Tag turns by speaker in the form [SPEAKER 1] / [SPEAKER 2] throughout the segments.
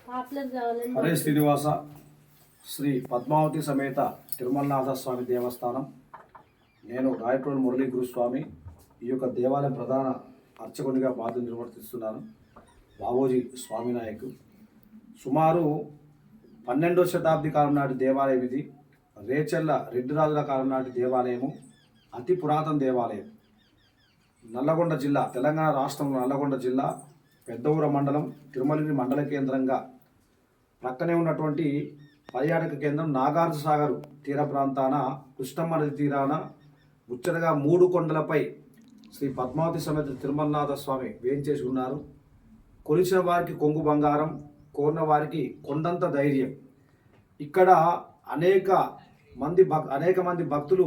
[SPEAKER 1] హరే శ్రీనివాస శ్రీ పద్మావతి సమేత తిరుమలనాథ స్వామి దేవస్థానం. నేను రాయప్రోలు మురళీ గురుస్వామి. ఈ యొక్క దేవాలయం ప్రధాన అర్చకునిగా బాధ్యత నిర్వర్తిస్తున్నాను. బావోజీ స్వామి నాయక్. సుమారు 12వ శతాబ్ది కాలం నాటి దేవాలయం ఇది. రేచెల్ల రెడ్డి రాజుల కాలం నాటి దేవాలయము. అతి పురాతన దేవాలయం. నల్లగొండ జిల్లా, తెలంగాణ రాష్ట్రంలో నల్లగొండ జిల్లా పెద్దఊర మండలం, తిరుమలగిరి మండల కేంద్రంగా ప్రక్కనే ఉన్నటువంటి పర్యాటక కేంద్రం నాగార్జున సాగర్ తీర ప్రాంతాన కృష్ణమ్మ నది తీరాన ముచ్చటగా 3 కొండలపై శ్రీ పద్మావతి సమేత తిరుమలనాథ స్వామి వేంచేసి ఉన్నారు. కొలిచిన వారికి కొంగు బంగారం, కోరిన వారికి కొండంత ధైర్యం. ఇక్కడ అనేక మంది భక్తులు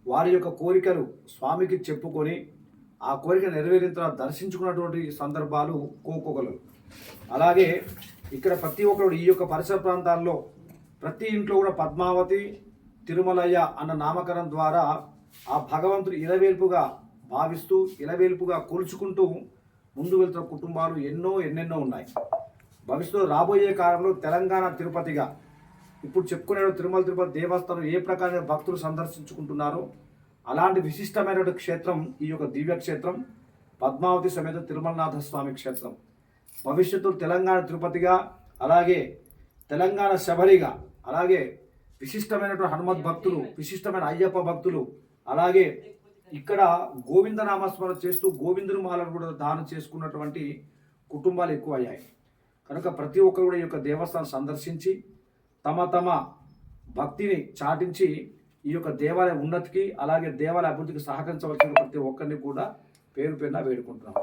[SPEAKER 1] వారి యొక్క కోరికలు స్వామికి చెప్పుకొని ఆ కోరిక నెరవేరిన తర్వాత దర్శించుకున్నటువంటి సందర్భాలు కోకొకలు. అలాగే ఇక్కడ ప్రతి ఒక్కరు ఈ యొక్క పరిసర ప్రాంతాల్లో ప్రతి ఇంట్లో కూడా పద్మావతి తిరుమలయ్య అన్న నామకరణం ద్వారా ఆ భగవంతుడు ఇలవేల్పుగా భావిస్తూ ఇలవేల్పుగా కొలుచుకుంటూ ముందు వెళ్తున్న కుటుంబాలు ఎన్నెన్నో ఉన్నాయి. భవిష్యత్తులో రాబోయే కాలంలో తెలంగాణ తిరుపతిగా ఇప్పుడు చెప్పుకునే తిరుపతి దేవస్థానం ఏ ప్రకారంగా భక్తులు సందర్శించుకుంటున్నారో అలాంటి విశిష్టమైనటువంటి క్షేత్రం ఈ యొక్క దివ్య క్షేత్రం పద్మావతి సమేత తిరుమలనాథ స్వామి క్షేత్రం. భవిష్యత్తులో తెలంగాణ తిరుపతిగా, అలాగే తెలంగాణ శబరిగా, అలాగే విశిష్టమైనటువంటి హనుమత్ భక్తులు, విశిష్టమైన అయ్యప్ప భక్తులు, అలాగే ఇక్కడ గోవింద నామస్మరణ చేస్తూ గోవిందుని మాలను కూడా దానం చేసుకున్నటువంటి కుటుంబాలు ఎక్కువ అయ్యాయి. కనుక ప్రతి ఒక్కరు కూడా ఈ యొక్క దేవస్థానం సందర్శించి తమ భక్తిని చాటించి ఈ యొక్క దేవాలయ ఉన్నతికి, అలాగే దేవాలయ అభివృద్ధికి సహకరించవలసిన ప్రతి ఒక్కరిని కూడా పేరు పేరున వేడుకుంటున్నాం.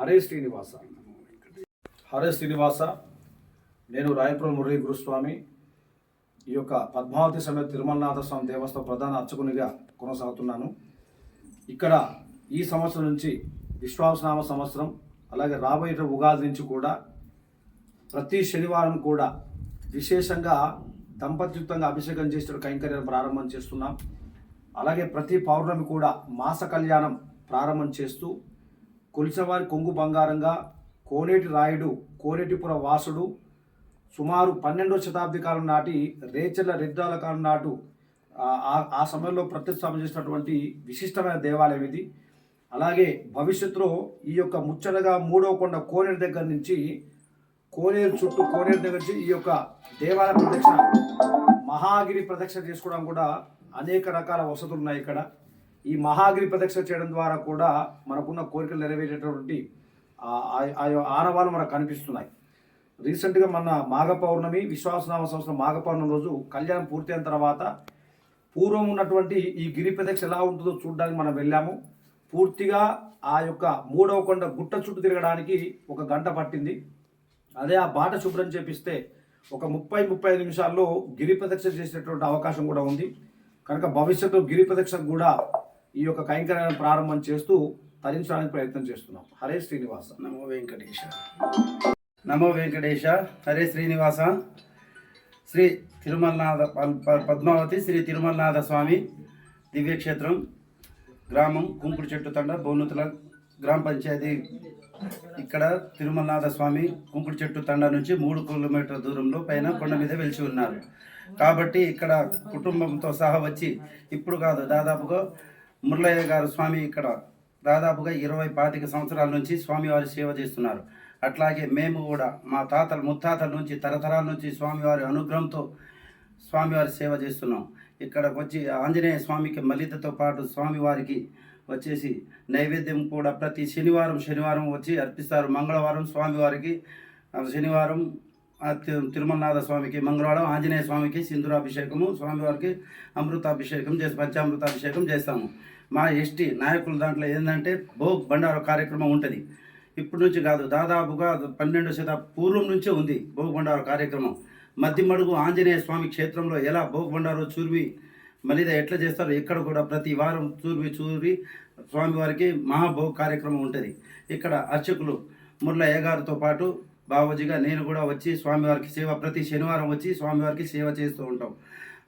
[SPEAKER 1] హరే శ్రీనివాస. హరే శ్రీనివాస. నేను రాయప్రోలు మురళీ గురుస్వామి. ఈ యొక్క పద్మావతి సమేత తిరుమలనాథ స్వామి దేవస్థానం ప్రధాన అర్చకునిగా కొనసాగుతున్నాను. ఇక్కడ ఈ సంవత్సరం నుంచి విశ్వాసనామ సంవత్సరం, అలాగే రాబోయే ఉగాది నుంచి కూడా ప్రతి శనివారం కూడా విశేషంగా దంపతియుక్తంగా అభిషేకం చేసిన కైంకర్యాలు ప్రారంభం చేస్తున్నాం. అలాగే ప్రతి పౌర్ణమి కూడా మాస కళ్యాణం ప్రారంభం చేస్తూ కొలిసేవారి కొంగు బంగారంగా కోనేటి రాయుడు, కోనేటిపుర వాసుడు సుమారు 12వ శతాబ్ది కాలం నాటి రేచెల్ల రెడ్డాల కాలం నాటు ఆ సమయంలో ప్రతిష్టాపన చేసినటువంటి విశిష్టమైన దేవాలయం ఇది. అలాగే భవిష్యత్తులో ఈ యొక్క ముచ్చటగా 3వ కొండ కోనేరు దగ్గర నుంచి కోనేరు దగ్గర నుంచి ఈ యొక్క దేవాలయ ప్రదక్షిణ, మహాగిరి ప్రదక్షిణ చేసుకోవడం కూడా అనేక రకాల వసతులు ఉన్నాయి ఇక్కడ. ఈ మహాగిరి ప్రదక్షిణ చేయడం ద్వారా కూడా మనకున్న కోరికలు నెరవేరేటటువంటి ఆనవాళ్ళు మనకు కనిపిస్తున్నాయి. రీసెంట్గా మన మాఘ పౌర్ణమి, విశ్వాసనామ సంవత్సరం మాఘ పౌర్ణమి రోజు కళ్యాణం పూర్తయిన తర్వాత పూర్వం ఉన్నటువంటి ఈ గిరి ప్రదక్షిణ ఎలా ఉంటుందో చూడడానికి మనం వెళ్ళాము. పూర్తిగా ఆ యొక్క 3వ కొండ గుట్ట చుట్టూ తిరగడానికి 1 గంట పట్టింది. అదే ఆ బాట శుభ్రం చేపిస్తే ఒక 30-35 నిమిషాల్లో గిరి ప్రదక్షిణ చేసేటువంటి అవకాశం కూడా ఉంది. కనుక భవిష్యత్తులో గిరి ప్రదక్షిణ కూడా ఈ యొక్క కైంకర్యాలను ప్రారంభం చేస్తూ తరించడానికి ప్రయత్నం చేస్తున్నాం. హరే శ్రీనివాస.
[SPEAKER 2] నమో వెంకటేశ. నమో వెంకటేశ. హరే శ్రీనివాస. శ్రీ తిరుమలనాథ పద్మావతి శ్రీ తిరుమలనాథ స్వామి దివ్యక్షేత్రం, గ్రామం కుంకుడు చెట్టు తండ, బోనుతుల గ్రామ పంచాయతీ. ఇక్కడ తిరుమలనాథ స్వామి కుంకుడు చెట్టు తండ నుంచి 3 కిలోమీటర్ల దూరంలో పైన కొండ మీద వెలిసి ఉన్నారు. కాబట్టి ఇక్కడ కుటుంబంతో సహా వచ్చి ఇప్పుడు కాదు, దాదాపుగా మురళయ్య గారు స్వామి ఇక్కడ దాదాపుగా 20-25 సంవత్సరాల నుంచి స్వామివారి సేవ చేస్తున్నారు. అట్లాగే మేము కూడా మా ముత్తాతల నుంచి తరతరాల నుంచి స్వామివారి అనుగ్రహంతో స్వామివారి సేవ చేస్తున్నాం. ఇక్కడికి వచ్చి ఆంజనేయ స్వామికి మలితతో పాటు స్వామివారికి వచ్చేసి నైవేద్యం కూడా ప్రతి శనివారం వచ్చి అర్పిస్తారు. మంగళవారం స్వామివారికి, శనివారం తిరుమలనాథ స్వామికి, మంగళవారం ఆంజనేయ స్వామికి సింధూరాభిషేకము, స్వామివారికి అమృతాభిషేకం పంచామృతాభిషేకం చేస్తాము. మా ఎస్టీ నాయకుల దాంట్లో ఏంటంటే భోగ్ బండారు కార్యక్రమం ఉంటుంది. ఇప్పటి నుంచి కాదు, దాదాపుగా 12వ శతాబ్దం పూర్వం నుంచే ఉంది భోగ్ బండారు కార్యక్రమం. మధ్యమడుగు ఆంజనేయ స్వామి క్షేత్రంలో ఎలా భోగ్ బండారు చూర్వి మలిద ఎట్లా చేస్తారో ఇక్కడ కూడా ప్రతి వారం చూరి స్వామివారికి మహాభోగ కార్యక్రమం ఉంటుంది. ఇక్కడ అర్చకులు మురళయ్య గారితో పాటు బావోజీగా నేను కూడా వచ్చి స్వామివారికి సేవ ప్రతి శనివారం వచ్చి స్వామివారికి సేవ చేస్తూ ఉంటాం.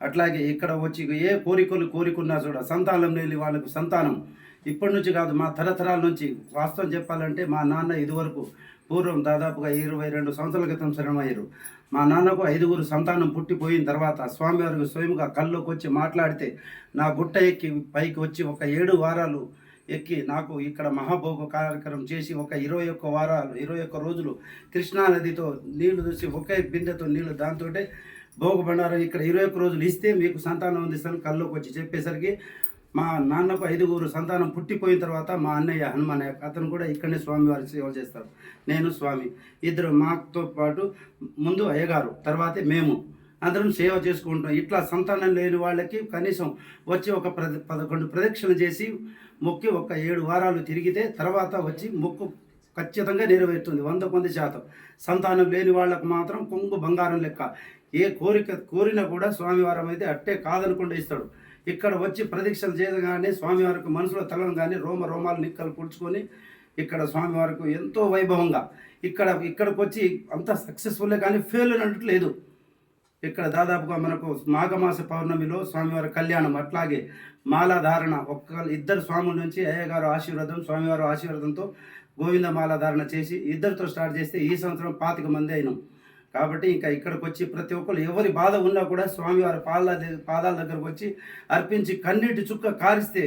[SPEAKER 2] అట్లాగే ఇక్కడ వచ్చి ఏ కోరికున్నా చూడ సంతానం లేని వాళ్ళకు సంతానం ఇప్పటి నుంచి కాదు, మా తరతరాల నుంచి. వాస్తవం చెప్పాలంటే మా నాన్న ఇదివరకు పూర్వం దాదాపుగా 22 సంవత్సరాల క్రితం శరణమయ్యారు. మా నాన్నకు 5గురు సంతానం పుట్టిపోయిన తర్వాత స్వామివారికి స్వయంగా కల్లోకి వచ్చి మాట్లాడితే నా గుట్ట ఎక్కి పైకి వచ్చి ఒక 7 వారాలు ఎక్కి నాకు ఇక్కడ మహాభోగ కార్యక్రమం చేసి ఒక 21 వారాలు 21 రోజులు కృష్ణానదితో నీళ్లు చూసి ఒకే బిందెతో నీళ్లు దాంతో భోగ బండారం ఇక్కడ 21 రోజులు ఇస్తే మీకు సంతానం అందిస్తాను కల్లోకి వచ్చి చెప్పేసరికి మా నాన్నకు 5గురు సంతానం పుట్టిపోయిన తర్వాత మా అన్నయ్య హనుమాన్ అతను కూడా ఇక్కడనే స్వామివారి సేవలు చేస్తారు. నేను స్వామి ఇద్దరు మాతో పాటు ముందు అయ్యగారు తర్వాతే మేము అందరం సేవ చేసుకుంటాం. ఇట్లా సంతానం లేని వాళ్ళకి కనీసం వచ్చి ఒక 11 ప్రదక్షిణలు చేసి మొక్కి ఒక 7 వారాలు తిరిగితే తర్వాత వచ్చి మొక్కు ఖచ్చితంగా నెరవేరుతుంది 100%. సంతానం లేని వాళ్ళకు మాత్రం కొంగు బంగారం లెక్క. ఏ కోరిక కోరినా కూడా స్వామివారం అయితే అట్టే కాదనకుండా ఇస్తాడు. ఇక్కడ వచ్చి ప్రదక్షిణలు చేయగానే స్వామివారికి మనసులో తలంగానే రోమాలు నిక్కలు పుడుచుకొని ఇక్కడ స్వామివారికి ఎంతో వైభవంగా ఇక్కడికి వచ్చి అంత సక్సెస్ఫుల్లే కానీ ఫెయిల్ అన్నట్టు లేదు. ఇక్కడ దాదాపుగా మనకు మాఘమాస పౌర్ణమిలో స్వామివారి కళ్యాణం, అట్లాగే మాలాధారణ ఇద్దరు స్వాముల నుంచి అయ్యగారు ఆశీర్వాదం స్వామివారి ఆశీర్వాదంతో గోవింద మాలాధారణ చేసి ఇద్దరితో స్టార్ట్ చేస్తే ఈ సంవత్సరం 25 మంది అయినాం. కాబట్టి ఇంకా ఇక్కడికి వచ్చి ప్రతి ఒక్కరు ఎవరి బాధ ఉన్నా కూడా స్వామివారి పాదాల దగ్గరకు వచ్చి అర్పించి కన్నీటి చుక్క కారిస్తే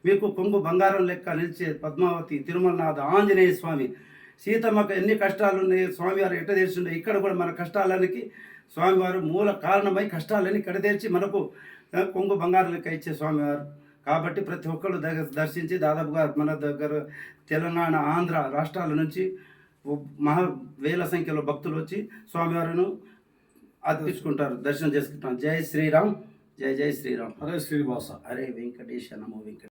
[SPEAKER 2] మీకు కొంగు బంగారం లెక్క నిలిచే పద్మావతి తిరుమలనాథ ఆంజనేయ స్వామి సీతమ్మకు ఎన్ని కష్టాలు ఉన్నాయి స్వామివారు ఎట్ట తీర్చుండే ఇక్కడ కూడా మన కష్టాలకి స్వామివారు మూల కారణమై కష్టాలని కడతీర్చి మనకు కొంగు బంగారం లెక్క ఇచ్చే స్వామివారు. కాబట్టి ప్రతి ఒక్కరు దర్శించి దాదాపుగా మన దగ్గర తెలంగాణ ఆంధ్ర రాష్ట్రాల నుంచి వేల సంఖ్యలో భక్తులు వచ్చి స్వామివారిని అర్పించుకుంటారు, దర్శనం చేసుకుంటారు. జై శ్రీరామ్, జై జై శ్రీరామ్.
[SPEAKER 1] హరే శ్రీనివాస.
[SPEAKER 2] హరే వెంకటేశ నమో వెంకటేశ.